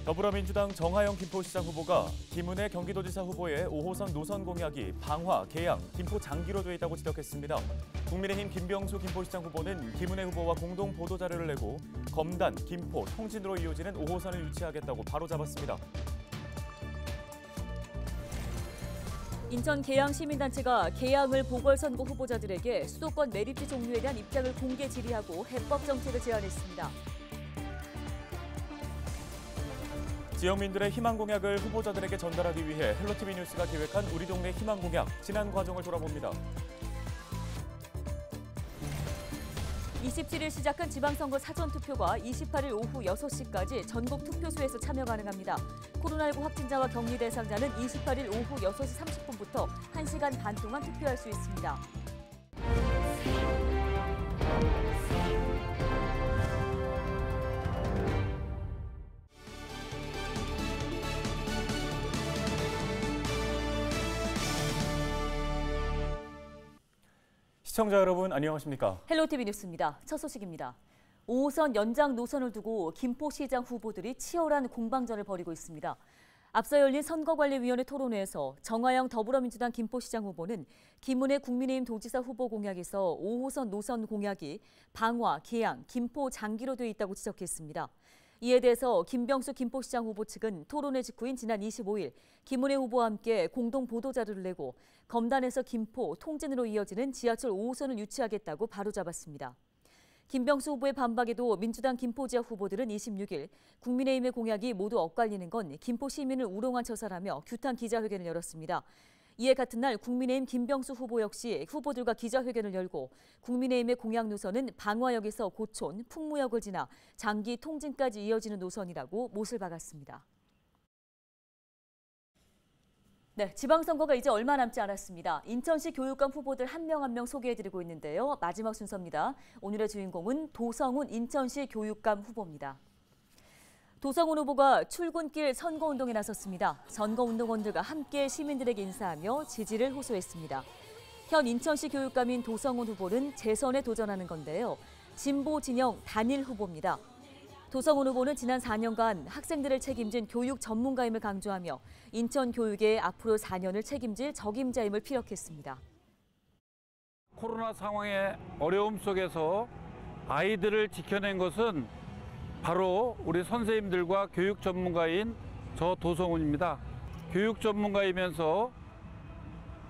더불어민주당 정하영 김포시장 후보가 김은혜 경기도지사 후보의 5호선 노선 공약이 방화, 개양, 김포 장기로 돼 있다고 지적했습니다. 국민의힘 김병수 김포시장 후보는 김은혜 후보와 공동 보도자료를 내고 검단, 김포, 통진으로 이어지는 5호선을 유치하겠다고 바로잡았습니다. 인천 계양 시민단체가 계양을 보궐선거 후보자들에게 수도권 매립지 종류에 대한 입장을 공개 질의하고 해법 정책을 제안했습니다. 지역민들의 희망 공약을 후보자들에게 전달하기 위해 헬로티비 뉴스가 기획한 우리 동네 희망 공약, 지난 과정을 돌아봅니다. 27일 시작한 지방선거 사전투표가 28일 오후 6시까지 전국 투표소에서 참여 가능합니다. 코로나19 확진자와 격리 대상자는 28일 오후 6시 30분부터 1시간 반 동안 투표할 수 있습니다. 시청자 여러분 안녕하십니까? 헬로티비 뉴스입니다. 첫 소식입니다. 5호선 연장 노선을 두고 김포시장 후보들이 치열한 공방전을 벌이고 있습니다. 앞서 열린 선거관리위원회 토론회에서 정하영 더불어민주당 김포시장 후보는 김은혜 국민의힘 도지사 후보 공약에서 5호선 노선 공약이 방화, 계양, 김포 장기로 돼 있다고 지적했습니다. 이에 대해서 김병수 김포시장 후보 측은 토론회 직후인 지난 25일 김은혜 후보와 함께 공동 보도자료를 내고 검단에서 김포, 통진으로 이어지는 지하철 5호선을 유치하겠다고 바로잡았습니다. 김병수 후보의 반박에도 민주당 김포 지역 후보들은 26일 국민의힘의 공약이 모두 엇갈리는 건 김포 시민을 우롱한 처사라며 규탄 기자회견을 열었습니다. 이에 같은 날 국민의힘 김병수 후보 역시 후보들과 기자회견을 열고 국민의힘의 공약 노선은 방화역에서 고촌, 풍무역을 지나 장기 통진까지 이어지는 노선이라고 못을 박았습니다. 네, 지방선거가 이제 얼마 남지 않았습니다. 인천시 교육감 후보들 한 명 한 명 소개해드리고 있는데요. 마지막 순서입니다. 오늘의 주인공은 도성훈 인천시 교육감 후보입니다. 도성훈 후보가 출근길 선거운동에 나섰습니다. 선거운동원들과 함께 시민들에게 인사하며 지지를 호소했습니다. 현 인천시 교육감인 도성훈 후보는 재선에 도전하는 건데요. 진보 진영 단일 후보입니다. 도성훈 후보는 지난 4년간 학생들을 책임진 교육 전문가임을 강조하며 인천 교육의 앞으로 4년을 책임질 적임자임을 피력했습니다. 코로나 상황의 어려움 속에서 아이들을 지켜낸 것은 바로 우리 선생님들과 교육 전문가인 저 도성훈입니다. 교육 전문가이면서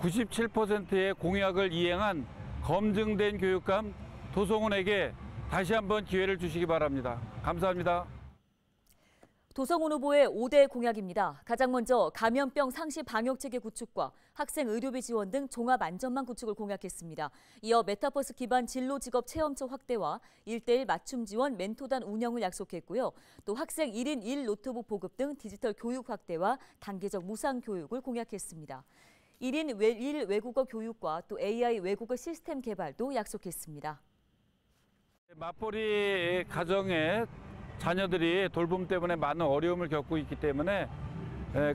97%의 공약을 이행한 검증된 교육감 도성훈에게 다시 한번 기회를 주시기 바랍니다. 감사합니다. 도성훈 후보의 5대 공약입니다. 가장 먼저 감염병 상시 방역 체계 구축과 학생 의료비 지원 등 종합 안전망 구축을 공약했습니다. 이어 메타버스 기반 진로 직업 체험처 확대와 1:1 맞춤 지원 멘토단 운영을 약속했고요. 또 학생 1인 1 노트북 보급 등 디지털 교육 확대와 단계적 무상 교육을 공약했습니다. 1인 1 외국어 교육과 또 AI 외국어 시스템 개발도 약속했습니다. 맞벌이 가정에 자녀들이 돌봄 때문에 많은 어려움을 겪고 있기 때문에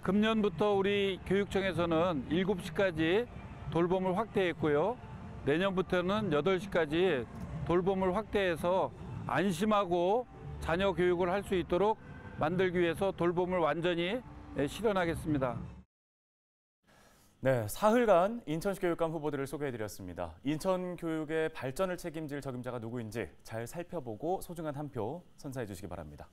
금년부터 우리 교육청에서는 7시까지 돌봄을 확대했고요. 내년부터는 8시까지 돌봄을 확대해서 안심하고 자녀 교육을 할 수 있도록 만들기 위해서 돌봄을 완전히 실현하겠습니다. 네, 사흘간 인천시 교육감 후보들을 소개해드렸습니다. 인천 교육의 발전을 책임질 적임자가 누구인지 잘 살펴보고 소중한 한 표 선사해 주시기 바랍니다.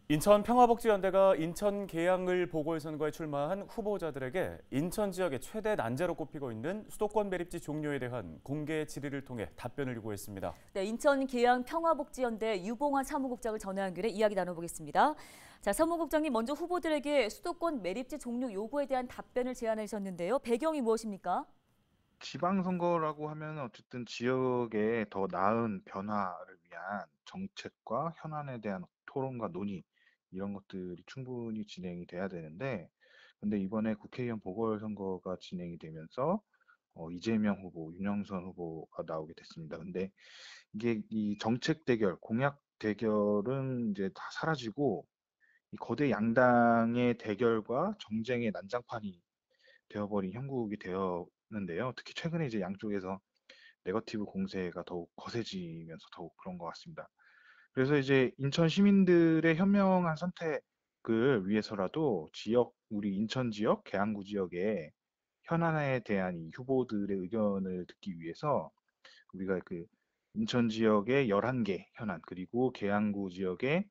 인천평화복지연대가 인천 계양을 보궐선거에 출마한 후보자들에게 인천 지역의 최대 난제로 꼽히고 있는 수도권 매립지 종료에 대한 공개 질의를 통해 답변을 요구했습니다. 네, 인천 계양 평화복지연대 유봉환 사무국장을 전화 연결해 이야기 나눠보겠습니다. 자, 사무국장님 먼저 후보들에게 수도권 매립지 종료 요구에 대한 답변을 제안하셨는데요. 배경이 무엇입니까? 지방선거라고 하면 어쨌든 지역의 더 나은 변화를 위한 정책과 현안에 대한 토론과 논의 이런 것들이 충분히 진행이 돼야 되는데 근데 이번에 국회의원 보궐선거가 진행이 되면서 이재명 후보, 윤영선 후보가 나오게 됐습니다. 근데 이게 이 정책 대결, 공약 대결은 이제 다 사라지고 이 거대 양당의 대결과 정쟁의 난장판이 되어버린 형국이 되었는데요. 특히 최근에 이제 양쪽에서 네거티브 공세가 더욱 거세지면서 더욱 그런 것 같습니다. 그래서 이제 인천 시민들의 현명한 선택을 위해서라도 우리 인천 지역, 계양구 지역의 현안에 대한 이 후보들의 의견을 듣기 위해서 우리가 그 인천 지역의 11개 현안, 그리고 계양구 지역의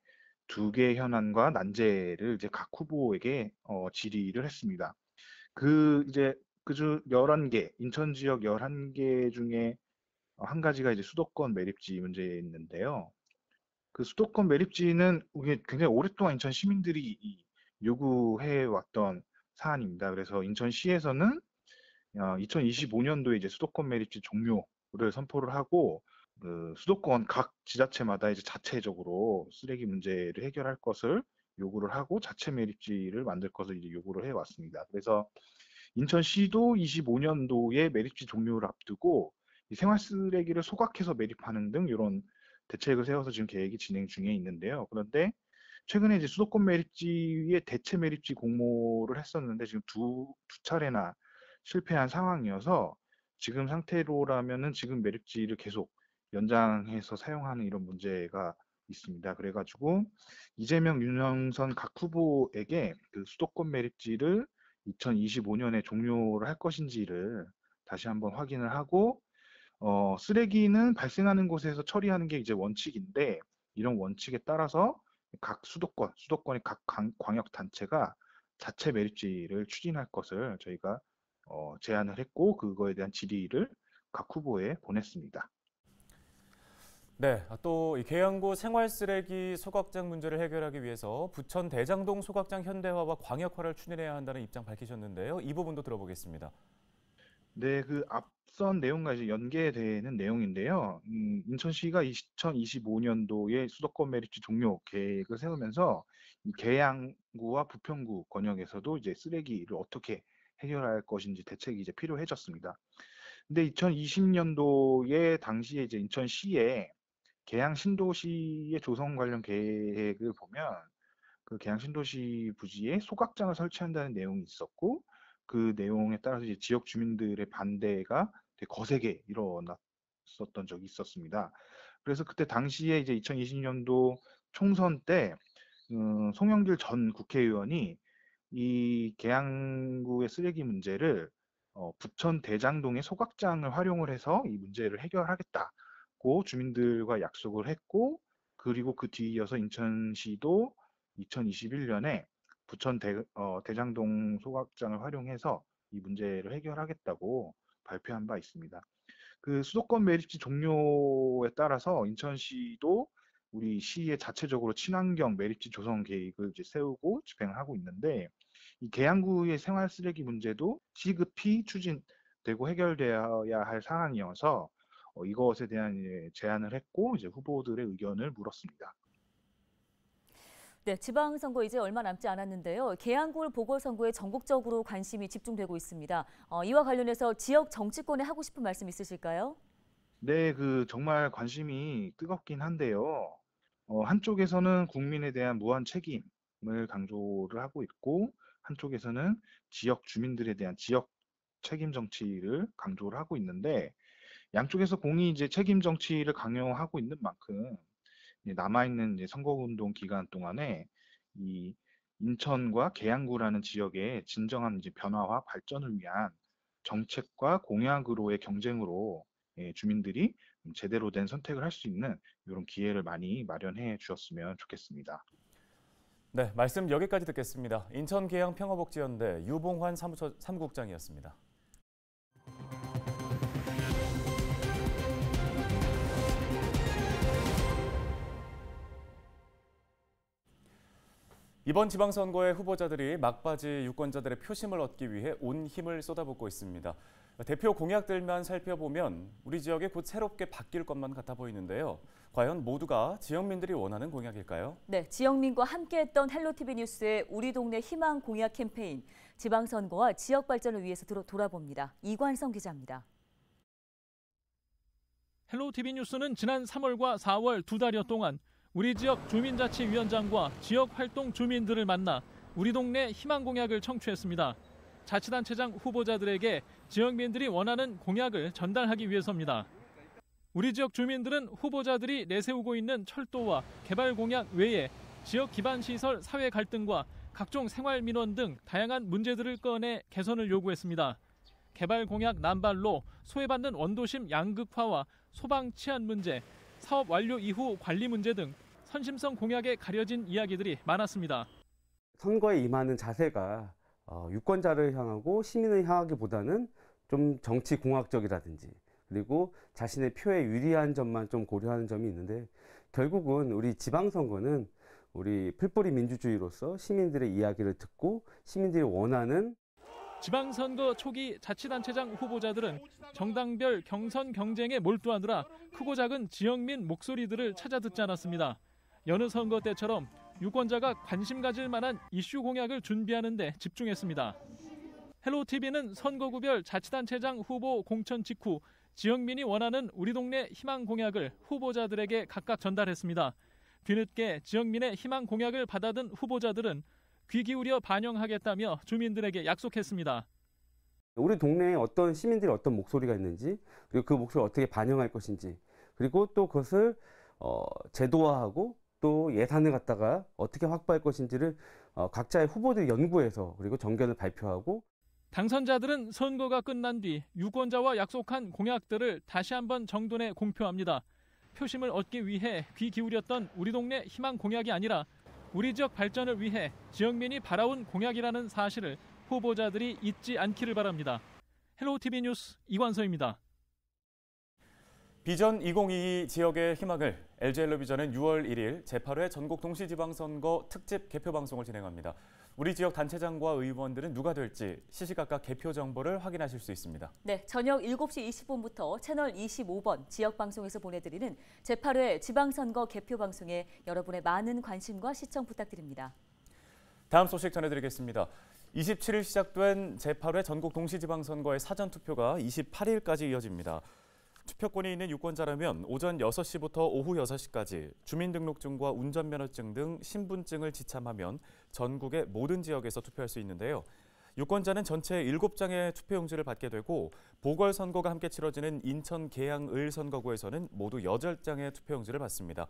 2개 현안과 난제를 이제 각 후보에게 질의를 했습니다. 이제 그중 11개, 인천 지역 11개 중에 한 가지가 이제 수도권 매립지 문제였는데요. 그 수도권 매립지는 이게 굉장히 오랫동안 인천 시민들이 요구해 왔던 사안입니다. 그래서 인천시에서는 2025년도에 이제 수도권 매립지 종료를 선포를 하고 그 수도권 각 지자체마다 이제 자체적으로 쓰레기 문제를 해결할 것을 요구를 하고 자체 매립지를 만들 것을 이제 요구를 해 왔습니다. 그래서 인천시도 25년도에 매립지 종료를 앞두고 이 생활 쓰레기를 소각해서 매립하는 등 이런 대책을 세워서 지금 계획이 진행 중에 있는데요. 그런데 최근에 이제 수도권 매립지의 대체 매립지 공모를 했었는데 지금 두 차례나 실패한 상황이어서 지금 상태로라면은 지금 매립지를 계속 연장해서 사용하는 이런 문제가 있습니다. 그래가지고 이재명, 윤영선 각 후보에게 그 수도권 매립지를 2025년에 종료를 할 것인지를 다시 한번 확인을 하고 쓰레기는 발생하는 곳에서 처리하는 게 이제 원칙인데 이런 원칙에 따라서 각 수도권의 각 광역 단체가 자체 매립지를 추진할 것을 저희가 제안을 했고 그거에 대한 질의를 각 후보에 보냈습니다. 네, 또 이 계양구 생활쓰레기 소각장 문제를 해결하기 위해서 부천 대장동 소각장 현대화와 광역화를 추진해야 한다는 입장 밝히셨는데요. 이 부분도 들어보겠습니다. 네, 그 앞선 내용과 이제 연계되는 내용인데요. 인천시가 2025년도에 수도권 매립지 종료 계획을 세우면서 이 계양구와 부평구 권역에서도 이제 쓰레기를 어떻게 해결할 것인지 대책이 이제 필요해졌습니다. 근데 2020년도에 당시에 이제 인천시에 계양 신도시의 조성 관련 계획을 보면 그 계양 신도시 부지에 소각장을 설치한다는 내용이 있었고 그 내용에 따라서 이제 지역 주민들의 반대가 되게 거세게 일어났었던 적이 있었습니다. 그래서 그때 당시에 이제 2020년도 총선 때 송영길 전 국회의원이 이 계양구의 쓰레기 문제를 부천 대장동의 소각장을 활용을 해서 이 문제를 해결하겠다고 주민들과 약속을 했고 그리고 그 뒤이어서 인천시도 2021년에 부천 대장동 소각장을 활용해서 이 문제를 해결하겠다고 발표한 바 있습니다. 그 수도권 매립지 종료에 따라서 인천시도 우리 시에 자체적으로 친환경 매립지 조성 계획을 이제 세우고 집행을 하고 있는데 이 계양구의 생활 쓰레기 문제도 시급히 추진되고 해결되어야 할 사안이어서 이것에 대한 이제 제안을 했고 이제 후보들의 의견을 물었습니다. 네, 지방선거 이제 얼마 남지 않았는데요. 계양구 보궐선거에 전국적으로 관심이 집중되고 있습니다. 이와 관련해서 지역 정치권에 하고 싶은 말씀 있으실까요? 네, 그 정말 관심이 뜨겁긴 한데요. 한쪽에서는 국민에 대한 무한 책임을 강조를 하고 있고, 한쪽에서는 지역 주민들에 대한 지역 책임 정치를 강조를 하고 있는데, 양쪽에서 공이 이제 책임 정치를 강요하고 있는 만큼 남아있는 이제 선거운동 기간 동안에 이 인천과 계양구라는 지역의 진정한 이제 변화와 발전을 위한 정책과 공약으로의 경쟁으로 주민들이 제대로 된 선택을 할 수 있는 이런 기회를 많이 마련해 주셨으면 좋겠습니다. 네, 말씀 여기까지 듣겠습니다. 인천 계양 평화복지연대 유봉환 사무국장이었습니다. 이번 지방선거에 후보자들이 막바지 유권자들의 표심을 얻기 위해 온 힘을 쏟아붓고 있습니다. 대표 공약들만 살펴보면 우리 지역이 곧 새롭게 바뀔 것만 같아 보이는데요. 과연 모두가 지역민들이 원하는 공약일까요? 네, 지역민과 함께했던 헬로티비 뉴스의 우리 동네 희망 공약 캠페인, 지방선거와 지역 발전을 위해서 돌아봅니다. 이관성 기자입니다. 헬로티비 뉴스는 지난 3월과 4월 2달여 동안 우리 지역 주민자치위원장과 지역활동 주민들을 만나 우리 동네 희망 공약을 청취했습니다. 자치단체장 후보자들에게 지역민들이 원하는 공약을 전달하기 위해서입니다. 우리 지역 주민들은 후보자들이 내세우고 있는 철도와 개발 공약 외에 지역 기반 시설 사회 갈등과 각종 생활 민원 등 다양한 문제들을 꺼내 개선을 요구했습니다. 개발 공약 남발로 소외받는 원도심 양극화와 소방 치안 문제, 사업 완료 이후 관리 문제 등 선심성 공약에 가려진 이야기들이 많았습니다. 선거에 임하는 자세가 유권자를 향하고 시민을 향하기보다는 좀 정치공학적이라든지 그리고 자신의 표에 유리한 점만 좀 고려하는 점이 있는데 결국은 우리 지방선거는 우리 풀뿌리 민주주의로서 시민들의 이야기를 듣고 시민들이 원하는 지방선거 초기 자치단체장 후보자들은 정당별 경선 경쟁에 몰두하느라 크고 작은 지역민 목소리들을 찾아 듣지 않았습니다. 여느 선거 때처럼 유권자가 관심 가질 만한 이슈 공약을 준비하는 데 집중했습니다. 헬로티비는 선거구별 자치단체장 후보 공천 직후 지역민이 원하는 우리 동네 희망 공약을 후보자들에게 각각 전달했습니다. 뒤늦게 지역민의 희망 공약을 받아든 후보자들은 귀 기울여 반영하겠다며 주민들에게 약속했습니다. 우리 동네에 어떤 시민들이 어떤 목소리가 있는지 그리고 그 목소리를 어떻게 반영할 것인지 그리고 또 그것을 제도화하고 또 예산을 갖다가 어떻게 확보할 것인지를 각자의 후보들이 연구해서 그리고 정견을 발표하고 당선자들은 선거가 끝난 뒤 유권자와 약속한 공약들을 다시 한번 정돈해 공표합니다. 표심을 얻기 위해 귀 기울였던 우리 동네 희망 공약이 아니라 우리 지역 발전을 위해 지역민이 바라온 공약이라는 사실을 후보자들이 잊지 않기를 바랍니다. 헬로티비 뉴스 이관서입니다. 비전 2022 지역의 희망을 LG헬로비전은 6월 1일 제8회 전국 동시지방선거 특집 개표 방송을 진행합니다. 우리 지역 단체장과 의원들은 누가 될지 시시각각 개표 정보를 확인하실 수 있습니다. 네, 저녁 7시 20분부터 채널 25번 지역방송에서 보내드리는 제8회 지방선거 개표 방송에 여러분의 많은 관심과 시청 부탁드립니다. 다음 소식 전해드리겠습니다. 27일 시작된 제8회 전국 동시지방선거의 사전투표가 28일까지 이어집니다. 투표권이 있는 유권자라면 오전 6시부터 오후 6시까지 주민등록증과 운전면허증 등 신분증을 지참하면 전국의 모든 지역에서 투표할 수 있는데요. 유권자는 전체 7장의 투표용지를 받게 되고 보궐선거가 함께 치러지는 인천 계양을 선거구에서는 모두 8장의 투표용지를 받습니다.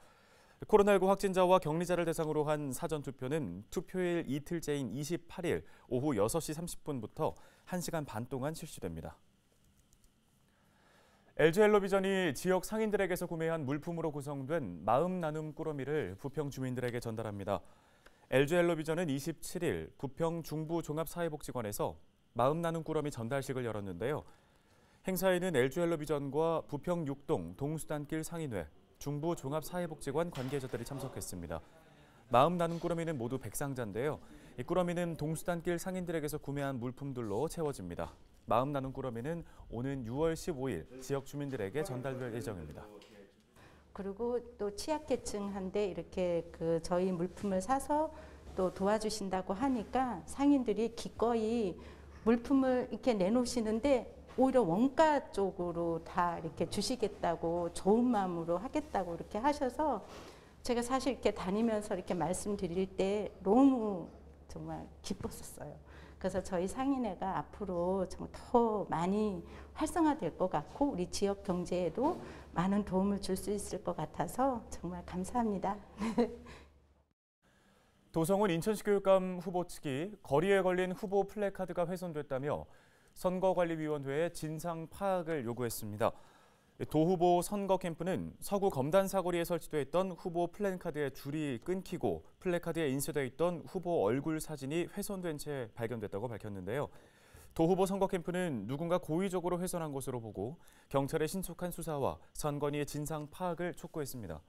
코로나19 확진자와 격리자를 대상으로 한 사전투표는 투표일 이틀째인 28일 오후 6시 30분부터 1시간 반 동안 실시됩니다. LG헬로비전이 지역 상인들에게서 구매한 물품으로 구성된 마음 나눔 꾸러미를 부평 주민들에게 전달합니다. LG헬로비전은 27일 부평 중부종합사회복지관에서 마음 나눔 꾸러미 전달식을 열었는데요. 행사에는 LG헬로비전과 부평 6동 동수단길 상인회, 중부종합사회복지관 관계자들이 참석했습니다. 마음 나눔 꾸러미는 모두 100상자인데요. 이 꾸러미는 동수단길 상인들에게서 구매한 물품들로 채워집니다. 마음 나눔 꾸러미는 오는 6월 15일 지역 주민들에게 전달될 예정입니다. 그리고 또 취약계층한테 이렇게 저희 물품을 사서 또 도와주신다고 하니까 상인들이 기꺼이 물품을 이렇게 내놓으시는데 오히려 원가 쪽으로 다 이렇게 주시겠다고 좋은 마음으로 하겠다고 이렇게 하셔서 제가 사실 이렇게 다니면서 이렇게 말씀드릴 때 너무 정말 기뻤었어요. 그래서 저희 상인회가 앞으로 정말 더 많이 활성화될 것 같고 우리 지역 경제에도 많은 도움을 줄 수 있을 것 같아서 정말 감사합니다. 도성훈 인천시 교육감 후보 측이 거리에 걸린 후보 플래카드가 훼손됐다며 선거관리위원회에 진상 파악을 요구했습니다. 도 후보 선거 캠프는 서구 검단 사거리에 설치돼 있던 후보 플래카드의 줄이 끊기고 플래카드에 인쇄돼 있던 후보 얼굴 사진이 훼손된 채 발견됐다고 밝혔는데요. 도 후보 선거 캠프는 누군가 고의적으로 훼손한 것으로 보고 경찰의 신속한 수사와 선관위의 진상 파악을 촉구했습니다.